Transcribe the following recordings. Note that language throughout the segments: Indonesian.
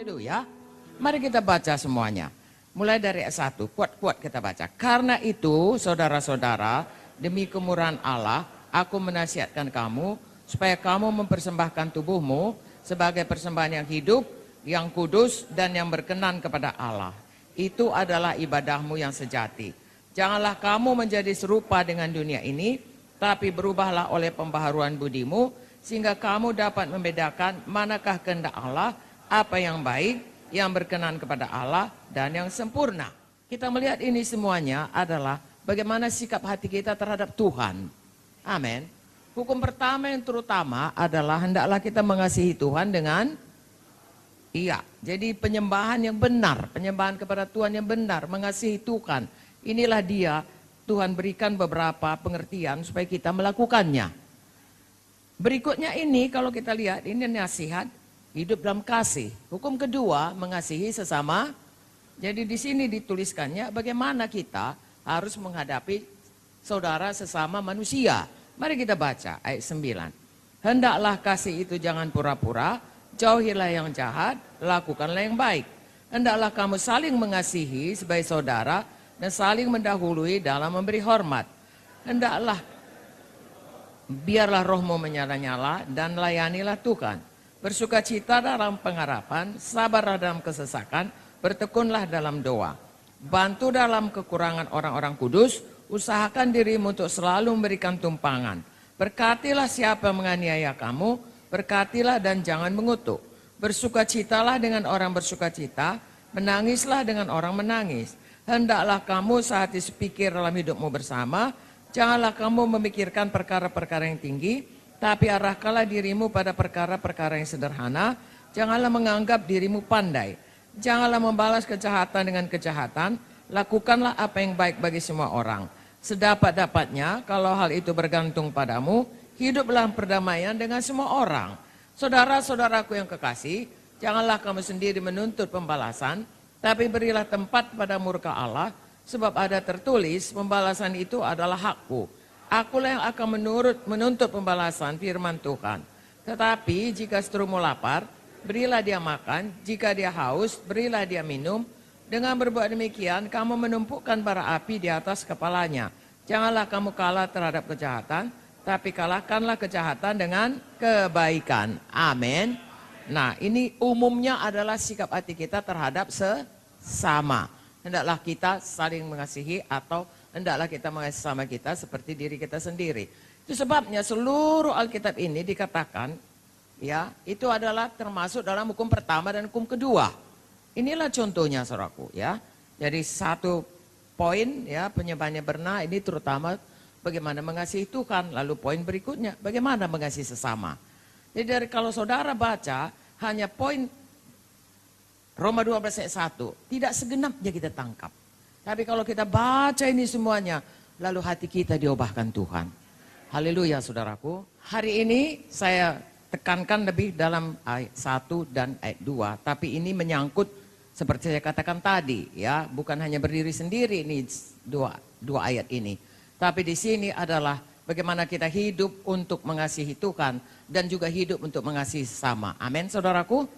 Haleluya. Mari kita baca semuanya. Mulai dari ayat 1, kuat-kuat kita baca. Karena itu, saudara-saudara, demi kemurahan Allah, aku menasihatkan kamu, supaya kamu mempersembahkan tubuhmu sebagai persembahan yang hidup, yang kudus, dan yang berkenan kepada Allah. Itu adalah ibadahmu yang sejati. Janganlah kamu menjadi serupa dengan dunia ini, tapi berubahlah oleh pembaharuan budimu, sehingga kamu dapat membedakan manakah kehendak Allah, apa yang baik, yang berkenan kepada Allah, dan yang sempurna. Kita melihat ini semuanya adalah bagaimana sikap hati kita terhadap Tuhan. Amin. Hukum pertama yang terutama adalah hendaklah kita mengasihi Tuhan dengan jadi penyembahan yang benar, penyembahan kepada Tuhan yang benar, mengasihi Tuhan. Inilah dia, Tuhan berikan beberapa pengertian supaya kita melakukannya. Berikutnya ini kalau kita lihat, ini nasihat hidup dalam kasih. Hukum kedua, mengasihi sesama. Jadi di sini dituliskannya bagaimana kita harus menghadapi saudara sesama manusia. Mari kita baca ayat 9. Hendaklah kasih itu jangan pura-pura, jauhilah yang jahat, lakukanlah yang baik. Hendaklah kamu saling mengasihi sebagai saudara dan saling mendahului dalam memberi hormat. Hendaklah biarlah rohmu menyala-nyala dan layanilah Tuhan. Bersukacita dalam pengharapan, sabarlah dalam kesesakan, bertekunlah dalam doa. Bantu dalam kekurangan orang-orang kudus, usahakan dirimu untuk selalu memberikan tumpangan. Berkatilah siapa yang menganiaya kamu, berkatilah dan jangan mengutuk. Bersukacitalah dengan orang bersukacita, menangislah dengan orang menangis. Hendaklah kamu sehati sepikir dalam hidupmu bersama, janganlah kamu memikirkan perkara-perkara yang tinggi, tapi arahkanlah dirimu pada perkara-perkara yang sederhana. Janganlah menganggap dirimu pandai. Janganlah membalas kejahatan dengan kejahatan. Lakukanlah apa yang baik bagi semua orang. Sedapat-dapatnya, kalau hal itu bergantung padamu, hiduplah perdamaian dengan semua orang. Saudara-saudaraku yang kekasih, janganlah kamu sendiri menuntut pembalasan, tapi berilah tempat pada murka Allah, sebab ada tertulis, pembalasan itu adalah hakku. Akulah yang akan menuntut pembalasan, firman Tuhan. Tetapi jika seterumu lapar, berilah dia makan. Jika dia haus, berilah dia minum. Dengan berbuat demikian, kamu menumpukan bara api di atas kepalanya. Janganlah kamu kalah terhadap kejahatan, tapi kalahkanlah kejahatan dengan kebaikan. Amin. Nah, ini umumnya adalah sikap hati kita terhadap sesama. Hendaklah kita saling mengasihi atau hendaklah kita mengasihi sama kita seperti diri kita sendiri. Itu sebabnya seluruh Alkitab ini dikatakan, ya, itu adalah termasuk dalam hukum pertama dan hukum kedua. Inilah contohnya, saudaraku, ya. Jadi satu poin, ya, penyembahannya benar, ini terutama bagaimana mengasihi Tuhan. Lalu poin berikutnya, bagaimana mengasihi sesama. Jadi dari kalau saudara baca hanya poin Roma 12 ayat 1, tidak segenapnya kita tangkap. Tapi kalau kita baca ini semuanya, lalu hati kita diubahkan Tuhan. Haleluya, saudaraku. Hari ini saya tekankan lebih dalam ayat 1 dan ayat 2. Tapi ini menyangkut seperti saya katakan tadi, ya, bukan hanya berdiri sendiri ini dua ayat ini. Tapi di sini adalah bagaimana kita hidup untuk mengasihi Tuhan dan juga hidup untuk mengasihi sesama. Amin, saudaraku.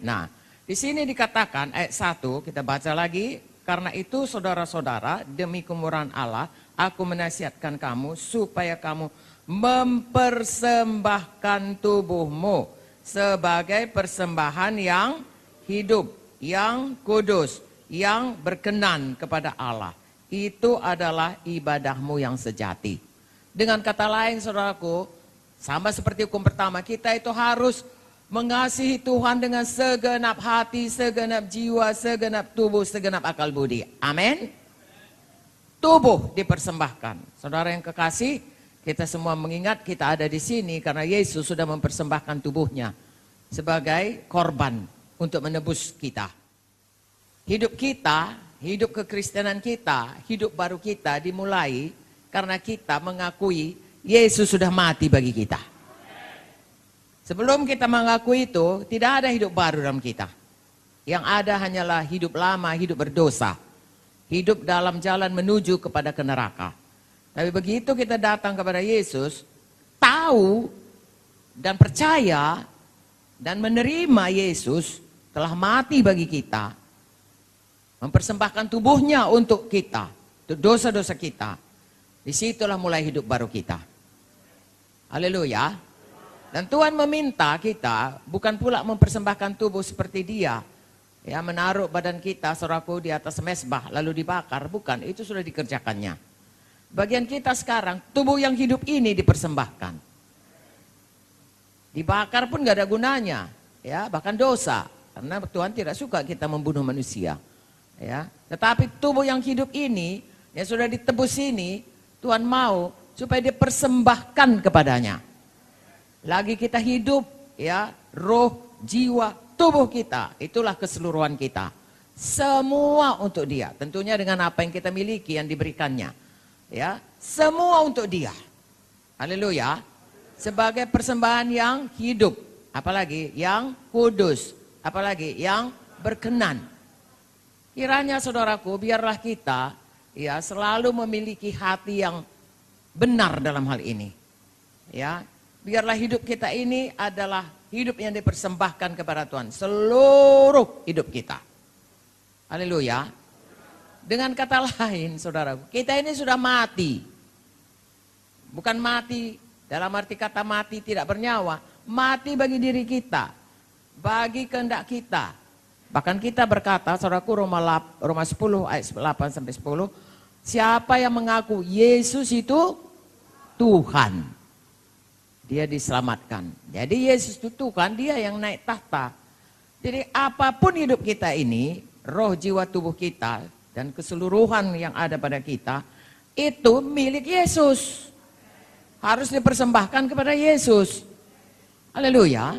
Nah, di sini dikatakan ayat 1, kita baca lagi. Karena itu saudara-saudara, demi kemurahan Allah, aku menasihatkan kamu supaya kamu mempersembahkan tubuhmu sebagai persembahan yang hidup, yang kudus, yang berkenan kepada Allah. Itu adalah ibadahmu yang sejati. Dengan kata lain, saudaraku, sama seperti hukum pertama, kita itu harus mengasihi Tuhan dengan segenap hati, segenap jiwa, segenap tubuh, segenap akal budi. Amin. Tubuh dipersembahkan. Saudara yang kekasih, kita semua mengingat kita ada di sini karena Yesus sudah mempersembahkan tubuhnya sebagai korban untuk menebus kita. Hidup kita, hidup kekristenan kita, hidup baru kita dimulai karena kita mengakui Yesus sudah mati bagi kita. Sebelum kita mengakui itu, tidak ada hidup baru dalam kita. Yang ada hanyalah hidup lama, hidup berdosa. Hidup dalam jalan menuju kepada ke neraka. Tapi begitu kita datang kepada Yesus, tahu dan percaya dan menerima Yesus, telah mati bagi kita, mempersembahkan tubuhnya untuk kita, untuk dosa-dosa kita. Disitulah mulai hidup baru kita. Haleluya. Dan Tuhan meminta kita bukan pula mempersembahkan tubuh seperti dia, ya, menaruh badan kita, saudaraku, di atas mezbah lalu dibakar. Bukan, itu sudah dikerjakannya. Bagian kita sekarang, tubuh yang hidup ini dipersembahkan. Dibakar pun gak ada gunanya, ya, bahkan dosa. Karena Tuhan tidak suka kita membunuh manusia, ya. Tetapi tubuh yang hidup ini, yang sudah ditebus ini, Tuhan mau supaya dipersembahkan kepadanya. Lagi kita hidup, ya, roh, jiwa, tubuh kita, itulah keseluruhan kita. Semua untuk dia, tentunya dengan apa yang kita miliki yang diberikannya. Ya, semua untuk dia. Haleluya. Sebagai persembahan yang hidup, apalagi yang kudus, apalagi yang berkenan. Kiranya saudaraku, biarlah kita, ya, selalu memiliki hati yang benar dalam hal ini. Ya, biarlah hidup kita ini adalah hidup yang dipersembahkan kepada Tuhan, seluruh hidup kita. Haleluya. Dengan kata lain, saudaraku, kita ini sudah mati. Bukan mati dalam arti kata mati tidak bernyawa. Mati bagi diri kita, bagi kehendak kita. Bahkan kita berkata, saudaraku, Roma 10 ayat 8-10, siapa yang mengaku Yesus itu Tuhan, dia diselamatkan. Jadi Yesus itu Tuhan, dia yang naik tahta. Jadi apapun hidup kita ini, roh, jiwa, tubuh kita, dan keseluruhan yang ada pada kita, itu milik Yesus. Harus dipersembahkan kepada Yesus. Haleluya.